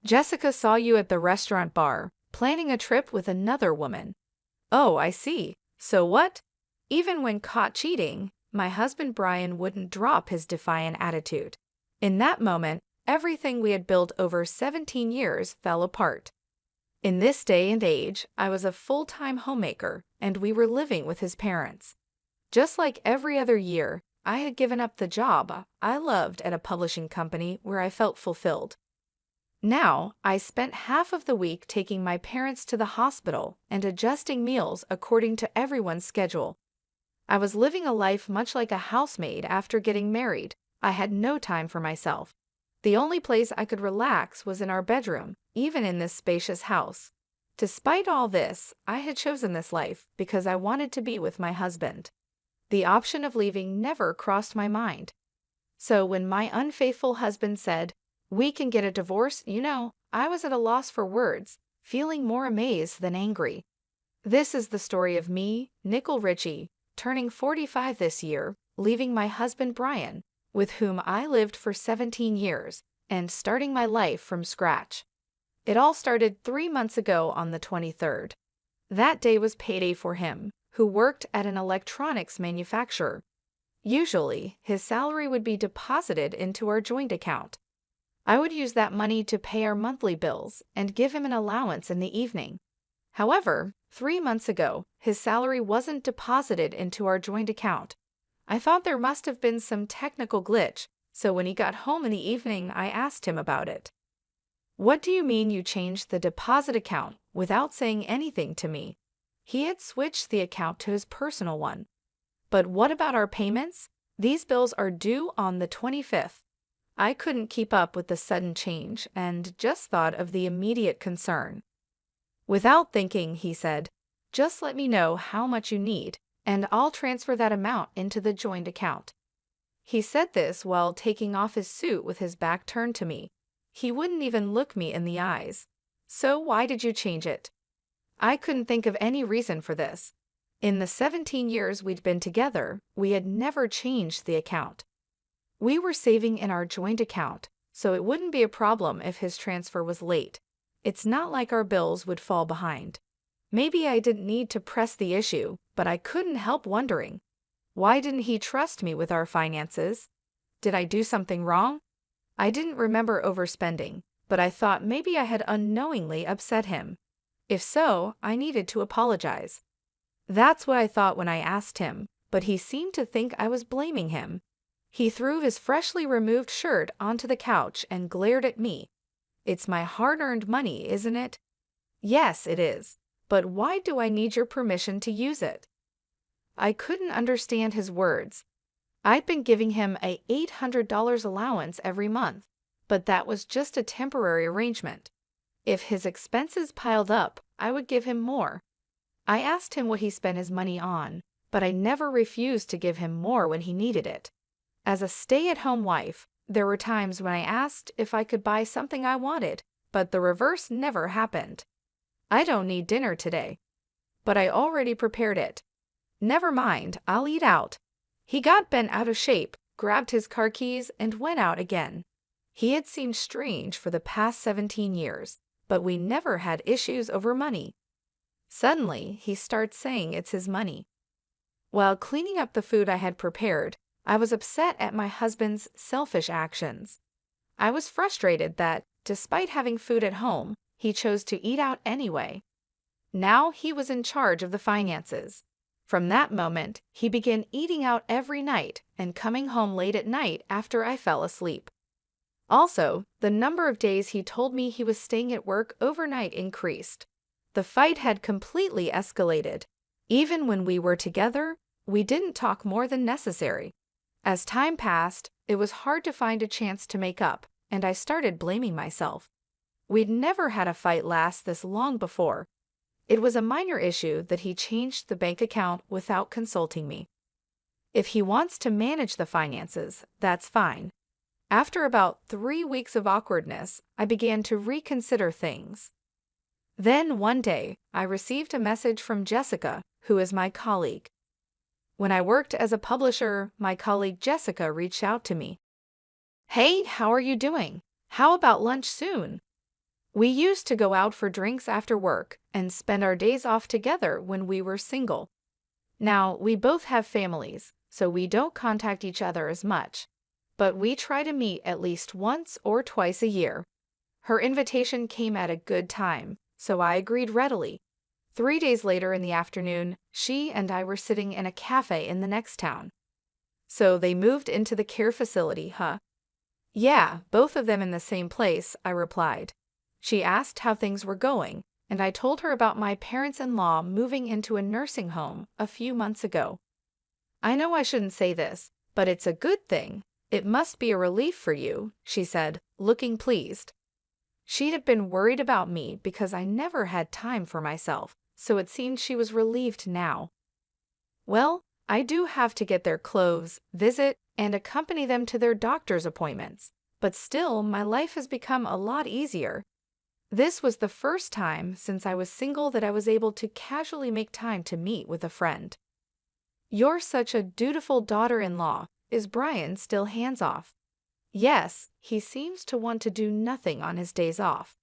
Jessica saw you at the restaurant bar, planning a trip with another woman. Oh, I see. So what? Even when caught cheating, my husband Brian wouldn't drop his defiant attitude. In that moment, everything we had built over 17 years fell apart. In this day and age, I was a full-time homemaker, and we were living with his parents. Just like every other year, I had given up the job I loved at a publishing company where I felt fulfilled. Now, I spent half of the week taking my parents to the hospital and adjusting meals according to everyone's schedule. I was living a life much like a housemaid after getting married. I had no time for myself. The only place I could relax was in our bedroom, even in this spacious house. Despite all this, I had chosen this life because I wanted to be with my husband. The option of leaving never crossed my mind. So when my unfaithful husband said, "We can get a divorce," I was at a loss for words, feeling more amazed than angry. This is the story of me, Nicole Richie, turning 45 this year, leaving my husband Brian, with whom I lived for 17 years, and starting my life from scratch. It all started 3 months ago on the 23rd. That day was payday for him, who worked at an electronics manufacturer. Usually, his salary would be deposited into our joint account. I would use that money to pay our monthly bills and give him an allowance in the evening. However, 3 months ago, his salary wasn't deposited into our joint account. I thought there must have been some technical glitch, so when he got home in the evening, I asked him about it. "What do you mean you changed the deposit account without saying anything to me?" He had switched the account to his personal one. "But what about our payments? These bills are due on the 25th. I couldn't keep up with the sudden change and just thought of the immediate concern. Without thinking, he said, "Just let me know how much you need, and I'll transfer that amount into the joint account." He said this while taking off his suit with his back turned to me. He wouldn't even look me in the eyes. "So why did you change it?" I couldn't think of any reason for this. In the 17 years we'd been together, we had never changed the account. We were saving in our joint account, so it wouldn't be a problem if his transfer was late. It's not like our bills would fall behind. Maybe I didn't need to press the issue, but I couldn't help wondering. Why didn't he trust me with our finances? Did I do something wrong? I didn't remember overspending, but I thought maybe I had unknowingly upset him. If so, I needed to apologize. That's what I thought when I asked him, but he seemed to think I was blaming him. He threw his freshly removed shirt onto the couch and glared at me. "It's my hard-earned money, isn't it?" "Yes, it is. But why do I need your permission to use it?" I couldn't understand his words. I'd been giving him a $800 allowance every month, but that was just a temporary arrangement. If his expenses piled up, I would give him more. I asked him what he spent his money on, but I never refused to give him more when he needed it. As a stay-at-home wife, there were times when I asked if I could buy something I wanted, but the reverse never happened. "I don't need dinner today." "But I already prepared it." "Never mind, I'll eat out." He got bent out of shape, grabbed his car keys, and went out again. He had seemed strange for the past 17 years, but we never had issues over money. Suddenly, he starts saying it's his money. While cleaning up the food I had prepared, I was upset at my husband's selfish actions. I was frustrated that, despite having food at home, he chose to eat out anyway. Now he was in charge of the finances. From that moment, he began eating out every night and coming home late at night after I fell asleep. Also, the number of days he told me he was staying at work overnight increased. The fight had completely escalated. Even when we were together, we didn't talk more than necessary. As time passed, it was hard to find a chance to make up, and I started blaming myself. We'd never had a fight last this long before. It was a minor issue that he changed the bank account without consulting me. If he wants to manage the finances, that's fine. After about 3 weeks of awkwardness, I began to reconsider things. Then one day, I received a message from Jessica, who is my colleague. When I worked as a publisher, my colleague Jessica reached out to me. "Hey, how are you doing? How about lunch soon?" We used to go out for drinks after work and spend our days off together when we were single. Now, we both have families, so we don't contact each other as much, but we try to meet at least once or twice a year. Her invitation came at a good time, so I agreed readily. 3 days later in the afternoon, she and I were sitting in a cafe in the next town. So they moved into the care facility, huh? Yeah, both of them in the same place, I replied. She asked how things were going, and I told her about my parents-in-law moving into a nursing home a few months ago. I know I shouldn't say this, but it's a good thing. It must be a relief for you, she said, looking pleased. She'd have been worried about me because I never had time for myself, so it seemed she was relieved now. Well, I do have to get their clothes, visit, and accompany them to their doctor's appointments, but still my life has become a lot easier. This was the first time since I was single that I was able to casually make time to meet with a friend. You're such a dutiful daughter-in-law. Is Brian still hands-off? Yes, he seems to want to do nothing on his days off.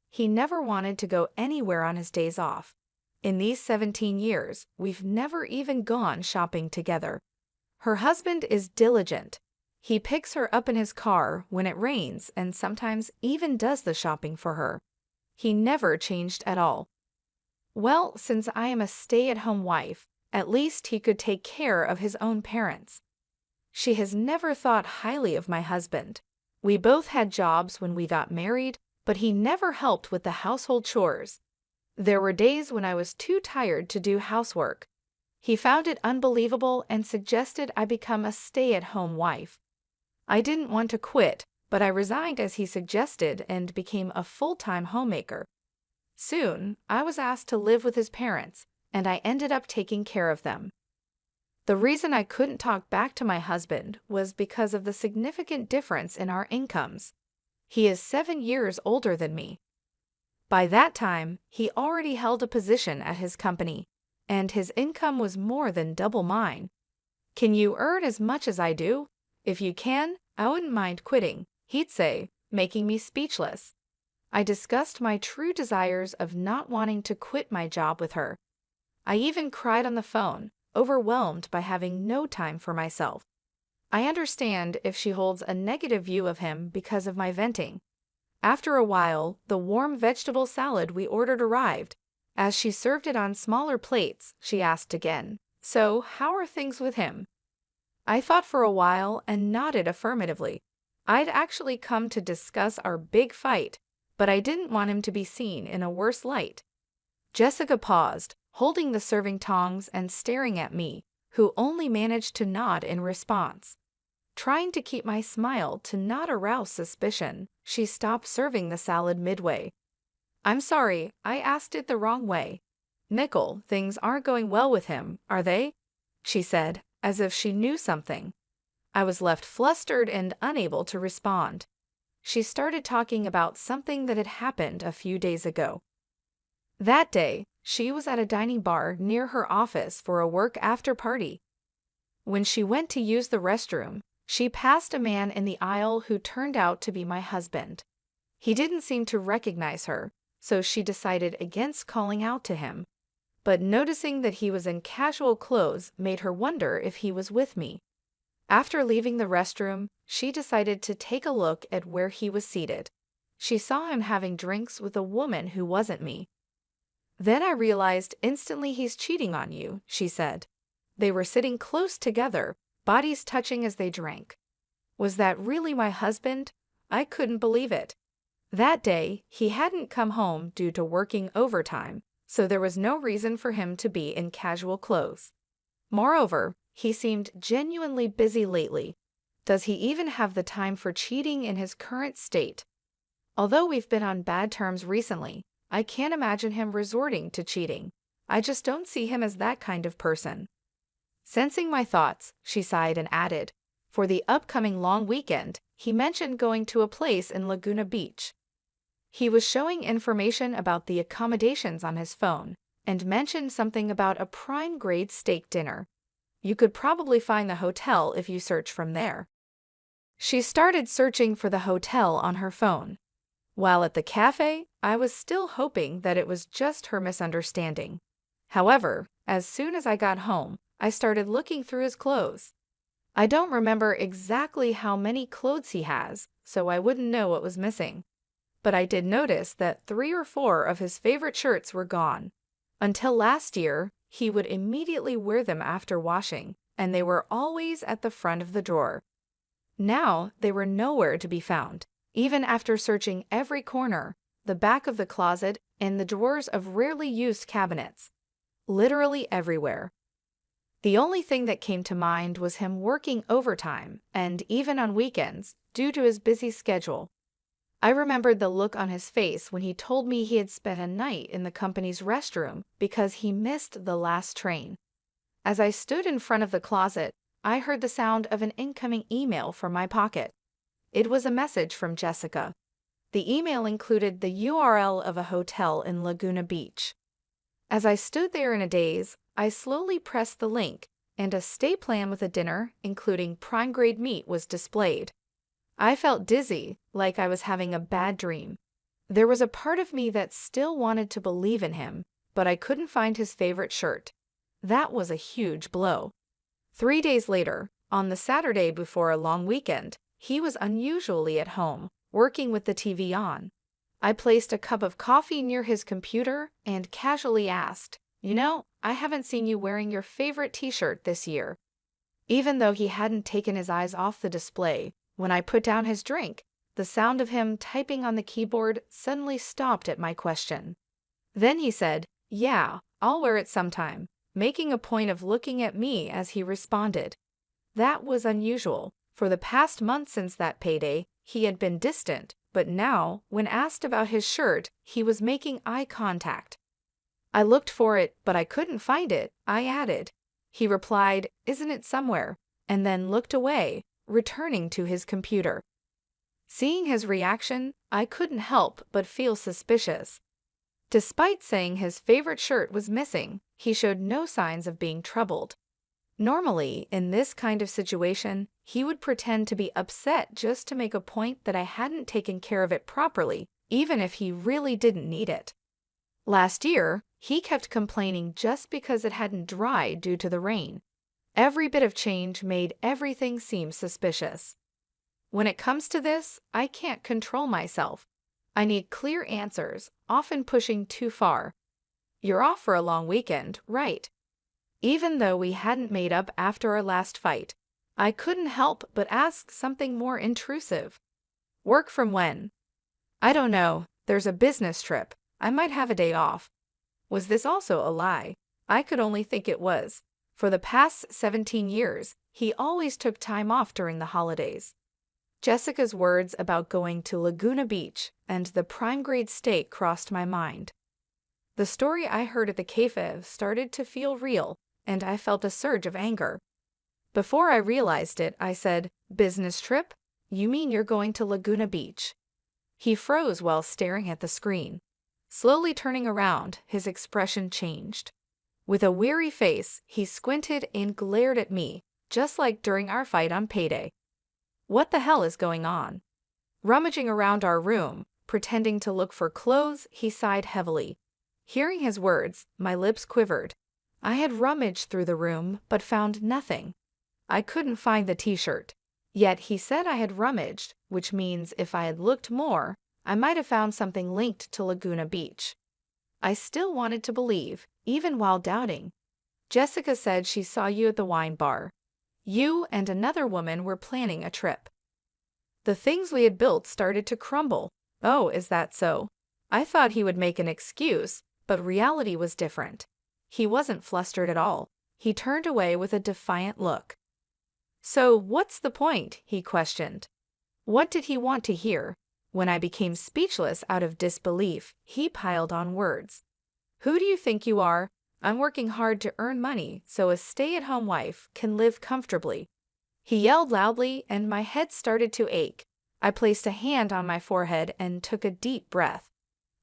He never wanted to go anywhere on his days off. In these 17 years, we've never even gone shopping together. Her husband is diligent. He picks her up in his car when it rains and sometimes even does the shopping for her. He never changed at all. Well, since I am a stay-at-home wife, at least he could take care of his own parents. She has never thought highly of my husband. We both had jobs when we got married, but he never helped with the household chores. There were days when I was too tired to do housework. He found it unbelievable and suggested I become a stay-at-home wife. I didn't want to quit, but I resigned as he suggested and became a full-time homemaker. Soon, I was asked to live with his parents, and I ended up taking care of them. The reason I couldn't talk back to my husband was because of the significant difference in our incomes. He is 7 years older than me. By that time, he already held a position at his company, and his income was more than double mine. Can you earn as much as I do? If you can, I wouldn't mind quitting, he'd say, making me speechless. I discussed my true desires of not wanting to quit my job with her. I even cried on the phone, overwhelmed by having no time for myself. I understand if she holds a negative view of him because of my venting. After a while, the warm vegetable salad we ordered arrived. As she served it on smaller plates, she asked again, "So, how are things with him?" I thought for a while and nodded affirmatively. I'd actually come to discuss our big fight, but I didn't want him to be seen in a worse light. Jessica paused, holding the serving tongs and staring at me, who only managed to nod in response. Trying to keep my smile to not arouse suspicion, she stopped serving the salad midway. "I'm sorry, I asked it the wrong way. Nickel, things aren't going well with him, are they?" she said, as if she knew something. I was left flustered and unable to respond. She started talking about something that had happened a few days ago. That day, she was at a dining bar near her office for a work after party. When she went to use the restroom, she passed a man in the aisle who turned out to be my husband. He didn't seem to recognize her, so she decided against calling out to him. But noticing that he was in casual clothes made her wonder if he was with me. After leaving the restroom, she decided to take a look at where he was seated. She saw him having drinks with a woman who wasn't me. "Then I realized instantly he's cheating on you," she said. They were sitting close together, bodies touching as they drank. Was that really my husband? I couldn't believe it. That day, he hadn't come home due to working overtime, so there was no reason for him to be in casual clothes. Moreover, he seemed genuinely busy lately. Does he even have the time for cheating in his current state? Although we've been on bad terms recently, I can't imagine him resorting to cheating. I just don't see him as that kind of person. Sensing my thoughts, she sighed and added, "For the upcoming long weekend, he mentioned going to a place in Laguna Beach." He was showing information about the accommodations on his phone and mentioned something about a prime-grade steak dinner. You could probably find the hotel if you search from there. She started searching for the hotel on her phone. While at the cafe, I was still hoping that it was just her misunderstanding. However, as soon as I got home, I started looking through his clothes. I don't remember exactly how many clothes he has, so I wouldn't know what was missing. But I did notice that 3 or 4 of his favorite shirts were gone. Until last year, he would immediately wear them after washing, and they were always at the front of the drawer. Now they were nowhere to be found, even after searching every corner, the back of the closet, and the drawers of rarely used cabinets. Literally everywhere. The only thing that came to mind was him working overtime, and even on weekends, due to his busy schedule. I remembered the look on his face when he told me he had spent a night in the company's restroom because he missed the last train. As I stood in front of the closet, I heard the sound of an incoming email from my pocket. It was a message from Jessica. The email included the URL of a hotel in Laguna Beach. As I stood there in a daze, I slowly pressed the link, and a stay plan with a dinner, including prime-grade meat, was displayed. I felt dizzy, like I was having a bad dream. There was a part of me that still wanted to believe in him, but I couldn't find his favorite shirt. That was a huge blow. 3 days later, on the Saturday before a long weekend, he was unusually at home, working with the TV on. I placed a cup of coffee near his computer and casually asked, I haven't seen you wearing your favorite t-shirt this year. Even though he hadn't taken his eyes off the display, when I put down his drink, the sound of him typing on the keyboard suddenly stopped at my question. Then he said, "Yeah, I'll wear it sometime," making a point of looking at me as he responded. That was unusual. For the past month since that payday, he had been distant, but now, when asked about his shirt, he was making eye contact. I looked for it, but I couldn't find it, I added. He replied, "Isn't it somewhere?" and then looked away, returning to his computer. Seeing his reaction, I couldn't help but feel suspicious. Despite saying his favorite shirt was missing, he showed no signs of being troubled. Normally, in this kind of situation, he would pretend to be upset just to make a point that I hadn't taken care of it properly, even if he really didn't need it. Last year, he kept complaining just because it hadn't dried due to the rain. Every bit of change made everything seem suspicious. When it comes to this, I can't control myself. I need clear answers, often pushing too far. "You're off for a long weekend, right?" Even though we hadn't made up after our last fight, I couldn't help but ask something more intrusive. "Work from when?" "I don't know. There's a business trip. I might have a day off." Was this also a lie? I could only think it was. For the past 17 years, he always took time off during the holidays. Jessica's words about going to Laguna Beach and the prime-grade steak crossed my mind. The story I heard at the cafe started to feel real, and I felt a surge of anger. Before I realized it, I said, "Business trip? You mean you're going to Laguna Beach?" He froze while staring at the screen. Slowly turning around, his expression changed. With a weary face, he squinted and glared at me, just like during our fight on payday. What the hell is going on? Rummaging around our room, pretending to look for clothes, he sighed heavily. Hearing his words, my lips quivered. I had rummaged through the room, but found nothing. I couldn't find the t-shirt. Yet he said I had rummaged, which means if I had looked more, I might have found something linked to Laguna Beach. I still wanted to believe, even while doubting. "Jessica said she saw you at the wine bar. You and another woman were planning a trip." The things we had built started to crumble. Oh, is that so? I thought he would make an excuse, but reality was different. He wasn't flustered at all. He turned away with a defiant look. "So what's the point?" he questioned. What did he want to hear? When I became speechless out of disbelief, he piled on words. "Who do you think you are? I'm working hard to earn money so a stay-at-home wife can live comfortably." He yelled loudly, and my head started to ache. I placed a hand on my forehead and took a deep breath.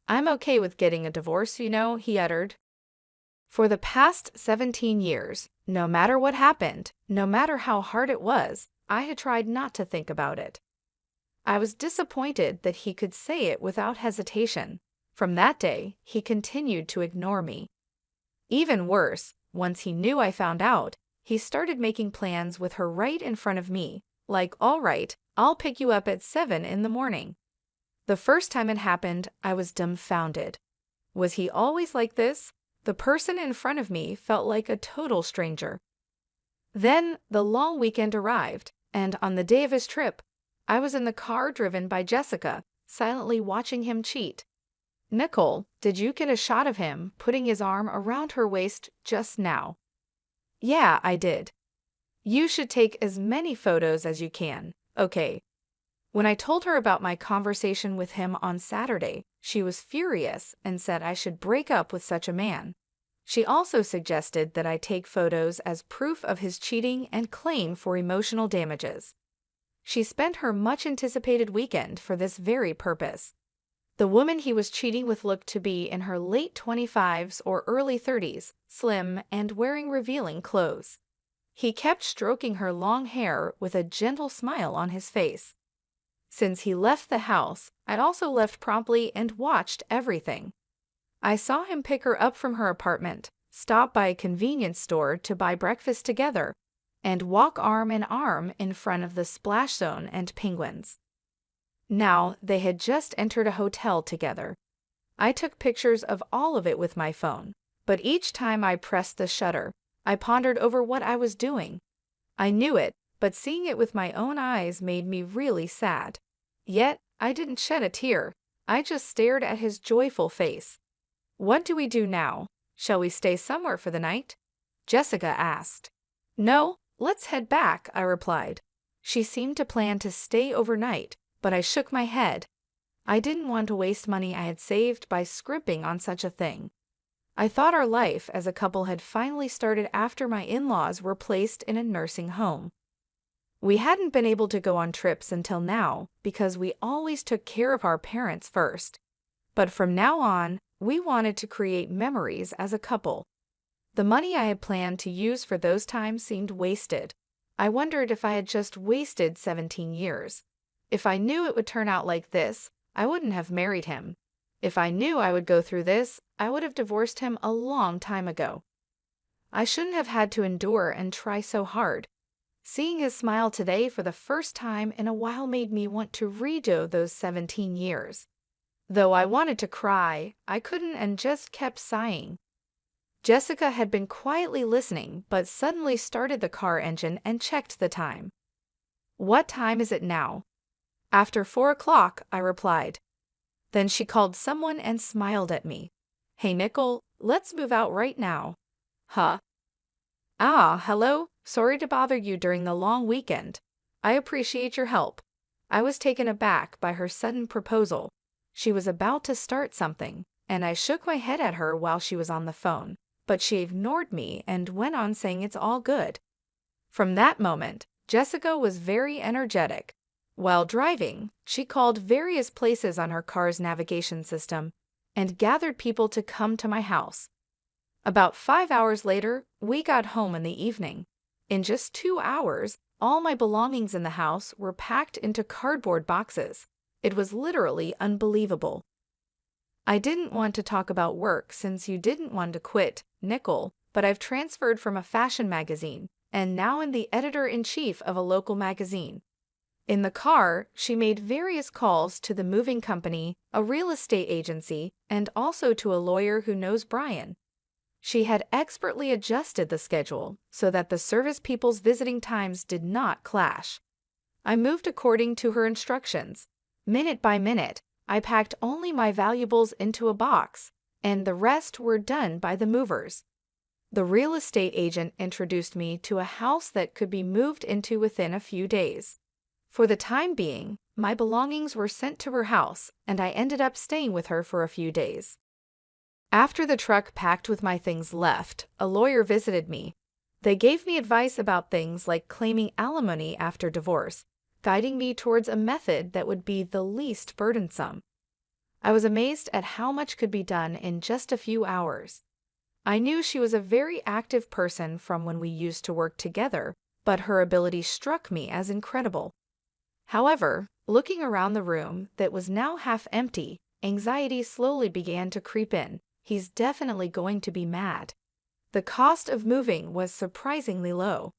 "I'm okay with getting a divorce, he uttered. For the past 17 years, no matter what happened, no matter how hard it was, I had tried not to think about it. I was disappointed that he could say it without hesitation. From that day, he continued to ignore me. Even worse, once he knew I found out, he started making plans with her right in front of me, like, "All right, I'll pick you up at 7 in the morning." The first time it happened, I was dumbfounded. Was he always like this? The person in front of me felt like a total stranger. Then the long weekend arrived, and on the day of his trip, I was in the car driven by Jessica, silently watching him cheat. "Nicole, did you get a shot of him putting his arm around her waist just now?" "Yeah, I did." "You should take as many photos as you can, okay?" When I told her about my conversation with him on Saturday, she was furious and said I should break up with such a man. She also suggested that I take photos as proof of his cheating and claim for emotional damages. She spent her much-anticipated weekend for this very purpose. The woman he was cheating with looked to be in her late 25s or early 30s, slim and wearing revealing clothes. He kept stroking her long hair with a gentle smile on his face. Since he left the house, I also left promptly and watched everything. I saw him pick her up from her apartment, stop by a convenience store to buy breakfast together, and walk arm in arm in front of the Splash Zone and Penguins. Now, they had just entered a hotel together. I took pictures of all of it with my phone, but each time I pressed the shutter, I pondered over what I was doing. I knew it, but seeing it with my own eyes made me really sad. Yet, I didn't shed a tear. I just stared at his joyful face. "What do we do now? Shall we stay somewhere for the night?" Jessica asked. "No, let's head back," I replied. She seemed to plan to stay overnight, but I shook my head. I didn't want to waste money I had saved by scrimping on such a thing. I thought our life as a couple had finally started after my in-laws were placed in a nursing home. We hadn't been able to go on trips until now because we always took care of our parents first. But from now on, we wanted to create memories as a couple. The money I had planned to use for those times seemed wasted. I wondered if I had just wasted 17 years. If I knew it would turn out like this, I wouldn't have married him. If I knew I would go through this, I would have divorced him a long time ago. I shouldn't have had to endure and try so hard. Seeing his smile today for the first time in a while made me want to redo those 17 years. Though I wanted to cry, I couldn't and just kept sighing. Jessica had been quietly listening, but suddenly started the car engine and checked the time. "What time is it now?" "After 4 o'clock," I replied. Then she called someone and smiled at me. "Hey, Nicole, let's move out right now." "Huh?" "Ah, hello. Sorry to bother you during the long weekend. I appreciate your help." I was taken aback by her sudden proposal. She was about to start something, and I shook my head at her while she was on the phone, but she ignored me and went on saying it's all good. From that moment, Jessica was very energetic. While driving, she called various places on her car's navigation system and gathered people to come to my house. About 5 hours later, we got home in the evening. In just 2 hours, all my belongings in the house were packed into cardboard boxes. It was literally unbelievable. "I didn't want to talk about work since you didn't want to quit, Nicole, but I've transferred from a fashion magazine and now am the editor-in-chief of a local magazine." In the car, she made various calls to the moving company, a real estate agency, and also to a lawyer who knows Brian. She had expertly adjusted the schedule so that the service people's visiting times did not clash. I moved according to her instructions. Minute by minute, I packed only my valuables into a box, and the rest were done by the movers. The real estate agent introduced me to a house that could be moved into within a few days. For the time being, my belongings were sent to her house, and I ended up staying with her for a few days. After the truck packed with my things left, a lawyer visited me. They gave me advice about things like claiming alimony after divorce, guiding me towards a method that would be the least burdensome. I was amazed at how much could be done in just a few hours. I knew she was a very active person from when we used to work together, but her ability struck me as incredible. However, Looking around the room that was now half empty, anxiety slowly began to creep in. He's definitely going to be mad. The cost of moving was surprisingly low.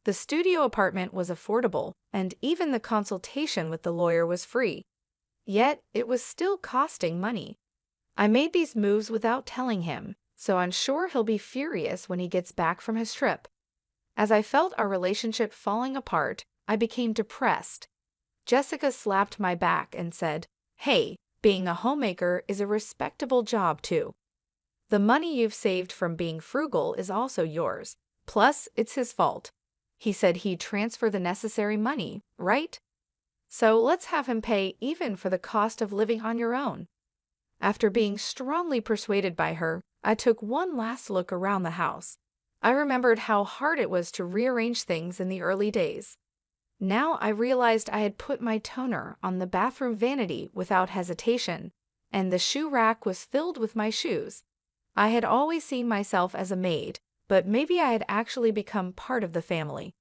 The studio apartment was affordable, and even the consultation with the lawyer was free. Yet, it was still costing money. I made these moves without telling him, so I'm sure he'll be furious when he gets back from his trip. As I felt our relationship falling apart, I became depressed. Jessica slapped my back and said, "Hey, being a homemaker is a respectable job too. The money you've saved from being frugal is also yours. Plus, it's his fault. He said he'd transfer the necessary money, right? So let's have him pay even for the cost of living on your own." After being strongly persuaded by her, I took one last look around the house. I remembered how hard it was to rearrange things in the early days. Now I realized I had put my toner on the bathroom vanity without hesitation, and the shoe rack was filled with my shoes. I had always seen myself as a maid, but maybe I had actually become part of the family.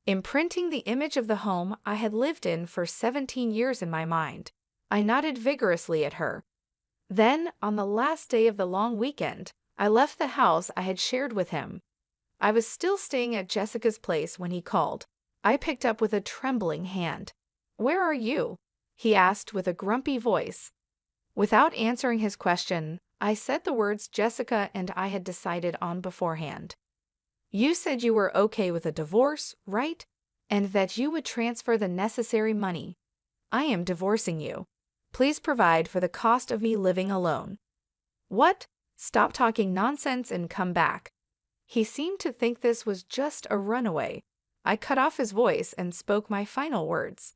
Imprinting the image of the home I had lived in for 17 years in my mind, I nodded vigorously at her. Then, on the last day of the long weekend, I left the house I had shared with him. I was still staying at Jessica's place when he called. I picked up with a trembling hand. "Where are you?" he asked with a grumpy voice. Without answering his question, I said the words Jessica and I had decided on beforehand. "You said you were okay with a divorce, right? And that you would transfer the necessary money. I am divorcing you. Please provide for the cost of me living alone." "What? Stop talking nonsense and come back." He seemed to think this was just a runaway. I cut off his voice and spoke my final words.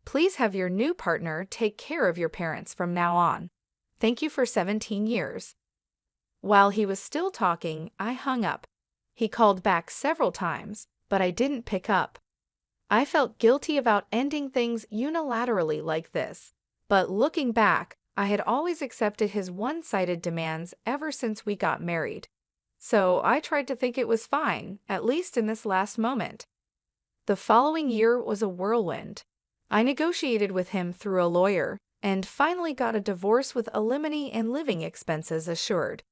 "Please have your new partner take care of your parents from now on. Thank you for 17 years. While he was still talking, I hung up. He called back several times, but I didn't pick up. I felt guilty about ending things unilaterally like this, but looking back, I had always accepted his one-sided demands ever since we got married. So I tried to think it was fine, at least in this last moment. The following year was a whirlwind. I negotiated with him through a lawyer, and finally got a divorce with alimony and living expenses assured.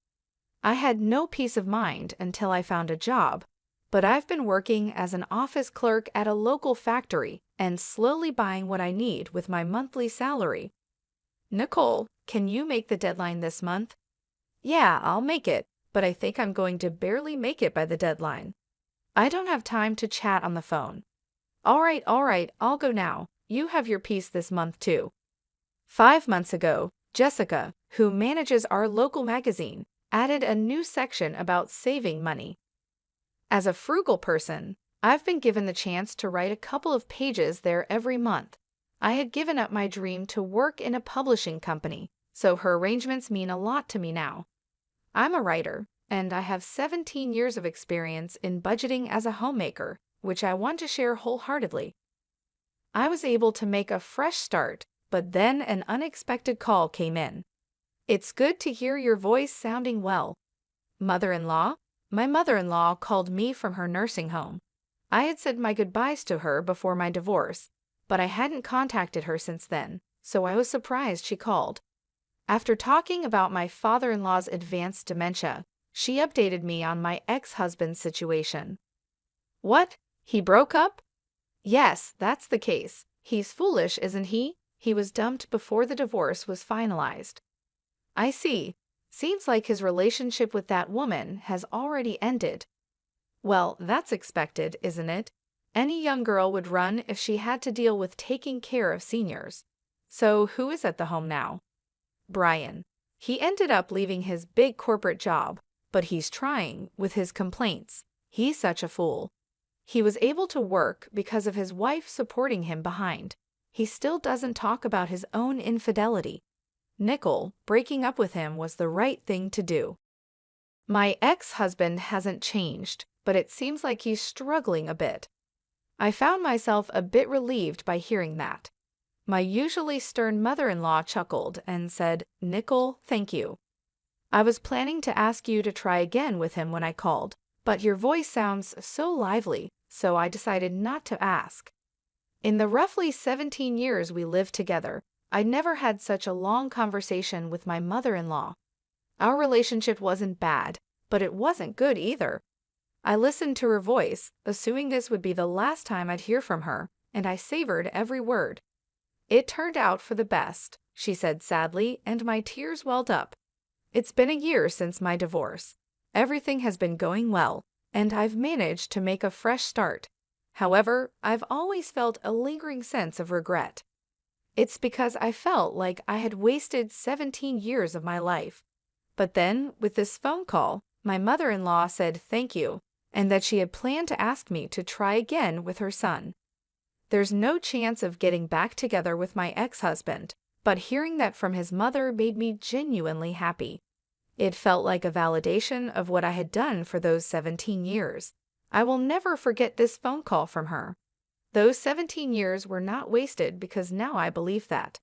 I had no peace of mind until I found a job, but I've been working as an office clerk at a local factory and slowly buying what I need with my monthly salary. "Nicole, can you make the deadline this month?" "Yeah, I'll make it, but I think I'm going to barely make it by the deadline. I don't have time to chat on the phone." All right, I'll go now. You have your piece this month too." 5 months ago, Jessica, who manages our local magazine, added a new section about saving money. As a frugal person, I've been given the chance to write a couple of pages there every month. I had given up my dream to work in a publishing company, so her arrangements mean a lot to me now. I'm a writer, and I have 17 years of experience in budgeting as a homemaker, which I want to share wholeheartedly. I was able to make a fresh start, but then an unexpected call came in. "It's good to hear your voice sounding well." "Mother-in-law?" My mother-in-law called me from her nursing home. I had said my goodbyes to her before my divorce, but I hadn't contacted her since then, so I was surprised she called. After talking about my father-in-law's advanced dementia, she updated me on my ex-husband's situation. "What? He broke up?" "Yes, that's the case. He's foolish, isn't he? He was dumped before the divorce was finalized." "I see. Seems like his relationship with that woman has already ended." "Well, that's expected, isn't it? Any young girl would run if she had to deal with taking care of seniors." "So who is at the home now?" "Brian. He ended up leaving his big corporate job, but he's trying with his complaints. He's such a fool. He was able to work because of his wife supporting him behind. He still doesn't talk about his own infidelity. Nicole, breaking up with him was the right thing to do." My ex-husband hasn't changed, but it seems like he's struggling a bit. I found myself a bit relieved by hearing that. My usually stern mother-in-law chuckled and said, "Nicole, thank you. I was planning to ask you to try again with him when I called, but your voice sounds so lively, so I decided not to ask." In the roughly 17 years we lived together, I never had such a long conversation with my mother-in-law. Our relationship wasn't bad, but it wasn't good either. I listened to her voice, assuming this would be the last time I'd hear from her, and I savored every word. "It turned out for the best," she said sadly, and my tears welled up. "It's been a year since my divorce. Everything has been going well, and I've managed to make a fresh start. However, I've always felt a lingering sense of regret. It's because I felt like I had wasted 17 years of my life. But then, with this phone call, my mother-in-law said thank you, and that she had planned to ask me to try again with her son. There's no chance of getting back together with my ex-husband, but hearing that from his mother made me genuinely happy. It felt like a validation of what I had done for those 17 years. I will never forget this phone call from her. Those 17 years were not wasted because now I believe that.